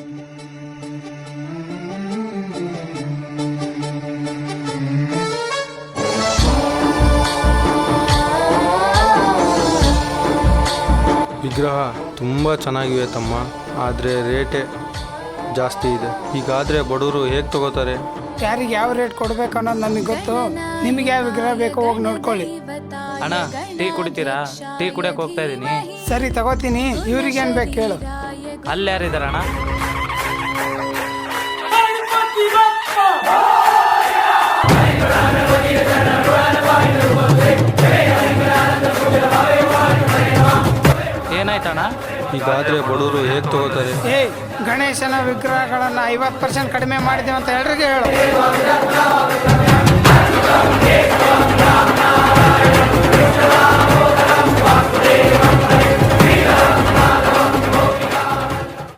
ವಿಗ್ರಹ ತುಂಬ ಚೆನ್ನಾಗಿವೆ ತಮ್ಮ, ಆದರೆ ರೇಟೇ ಜಾಸ್ತಿ ಇದೆ. ಹೀಗಾದರೆ ಬಡವರು ಹೇಗೆ ತಗೋತಾರೆ? ಯಾರಿಗೆ ಯಾವ ರೇಟ್ ಕೊಡ್ಬೇಕು ಅನ್ನೋದು ನಮಗೆ ಗೊತ್ತು. ನಿಮಗೆ ಯಾವ ವಿಗ್ರಹ ಬೇಕೋ ಹೋಗಿ ನೋಡ್ಕೊಳ್ಳಿ. ಅಣ್ಣ ಟೀ ಕುಡಿತೀರಾ? ಟೀ ಕುಡಿಯಕ್ಕೆ ಹೋಗ್ತಾ ಇದ್ದೀನಿ. ಸರಿ ತಗೋತೀನಿ. ಇವ್ರಿಗೇನು ಬೇಕು ಕೇಳು. ಅಲ್ಲಿ ಯಾರಿದಾರಣ್ಣ? ಏನಾಯ್ತಣ್ಣ? ಹೀಗಾದರೆ ಬಡವರು ಹೇಗೆ ತಗೋತಾರೆ? ಗಣೇಶನ ವಿಗ್ರಹಗಳನ್ನು 50% ಕಡಿಮೆ ಮಾಡಿದ್ದೀವಿ ಅಂತ ಎಲ್ರಿಗೆ ಹೇಳು.